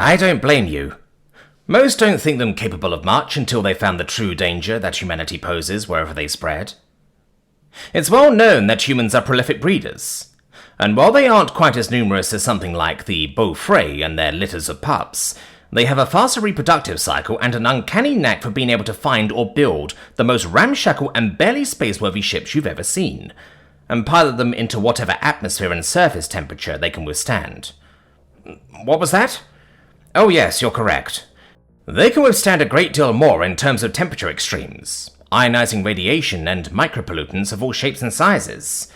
I don't blame you. Most don't think them capable of much until they found the true danger that humanity poses wherever they spread. It's well known that humans are prolific breeders, and while they aren't quite as numerous as something like the Beaufray and their litters of pups, they have a faster reproductive cycle and an uncanny knack for being able to find or build the most ramshackle and barely space-worthy ships you've ever seen, and pilot them into whatever atmosphere and surface temperature they can withstand. What was that? Oh yes, you're correct. They can withstand a great deal more in terms of temperature extremes, ionizing radiation and micropollutants of all shapes and sizes.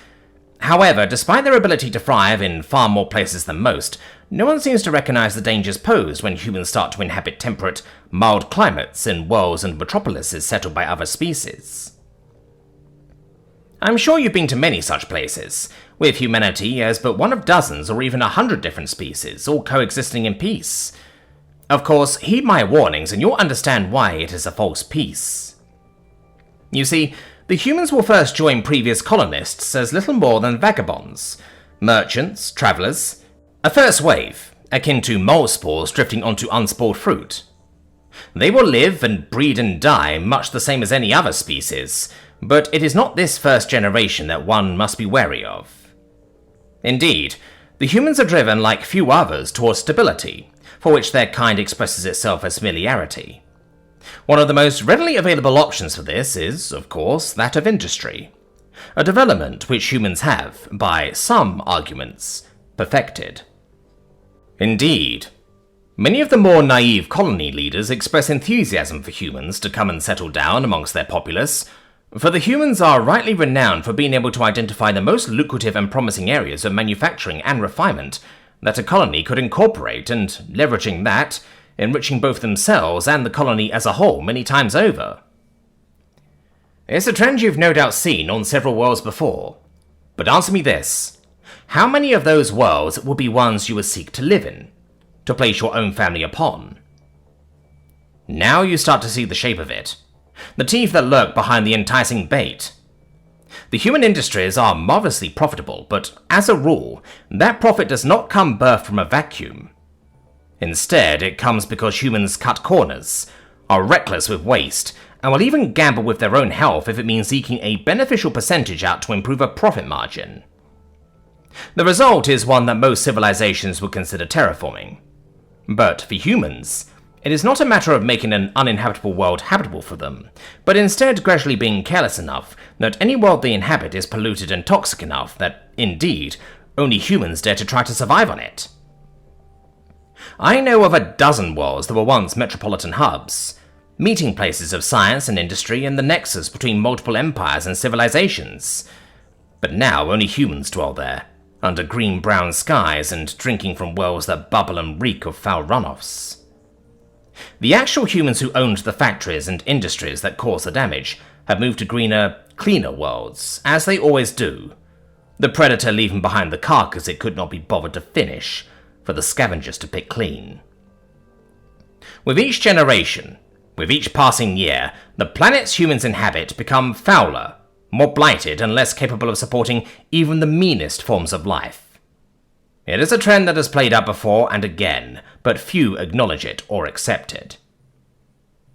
However, despite their ability to thrive in far more places than most, no one seems to recognize the dangers posed when humans start to inhabit temperate, mild climates in worlds and metropolises settled by other species. I'm sure you've been to many such places, with humanity as but one of dozens or even 100 different species, all coexisting in peace. Of course, heed my warnings and you'll understand why it is a false peace. You see, the humans will first join previous colonists as little more than vagabonds, merchants, travellers, a first wave, akin to mole spores drifting onto unspoiled fruit. They will live and breed and die much the same as any other species, but it is not this first generation that one must be wary of. Indeed, the humans are driven like few others towards stability, for which their kind expresses itself as familiarity. One of the most readily available options for this is, of course, that of industry, a development which humans have, by some arguments, perfected. Indeed, many of the more naive colony leaders express enthusiasm for humans to come and settle down amongst their populace, for the humans are rightly renowned for being able to identify the most lucrative and promising areas of manufacturing and refinement that a colony could incorporate, and leveraging that, enriching both themselves and the colony as a whole many times over. It's a trend you've no doubt seen on several worlds before, but answer me this. How many of those worlds will be ones you would seek to live in, to place your own family upon? Now you start to see the shape of it, the teeth that lurk behind the enticing bait. The human industries are marvelously profitable, but as a rule, that profit does not come birthed from a vacuum. Instead, it comes because humans cut corners, are reckless with waste, and will even gamble with their own health if it means eking a beneficial percentage out to improve a profit margin. The result is one that most civilizations would consider terraforming. But for humans, it is not a matter of making an uninhabitable world habitable for them, but instead gradually being careless enough that any world they inhabit is polluted and toxic enough that, indeed, only humans dare to try to survive on it. I know of a dozen worlds that were once metropolitan hubs, meeting places of science and industry and the nexus between multiple empires and civilizations. But now only humans dwell there, under green-brown skies and drinking from wells that bubble and reek of foul runoffs. The actual humans who owned the factories and industries that caused the damage have moved to greener, cleaner worlds, as they always do, the predator leaving behind the carcass it could not be bothered to finish, for the scavengers to pick clean. With each generation, with each passing year, the planets humans inhabit become fouler, more blighted and less capable of supporting even the meanest forms of life. It is a trend that has played out before and again, but few acknowledge it or accept it.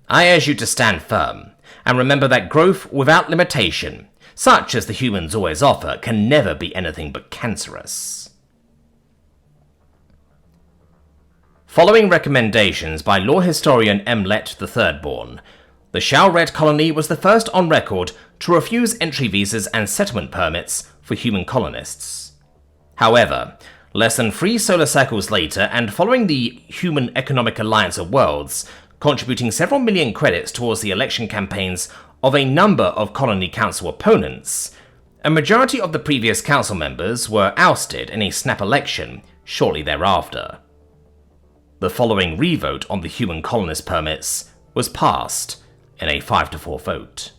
I urge you to stand firm, and remember that growth without limitation, such as the humans always offer, can never be anything but cancerous. Following recommendations by law historian Mlet the Thirdborn, the Shao-Red colony was the first on record to refuse entry visas and settlement permits for human colonists. However, less than 3 solar cycles later, and following the Human Economic Alliance of Worlds contributing several million credits towards the election campaigns of a number of colony council opponents, a majority of the previous council members were ousted in a snap election shortly thereafter. The following revote on the human colonist permits was passed in a 5-4 vote.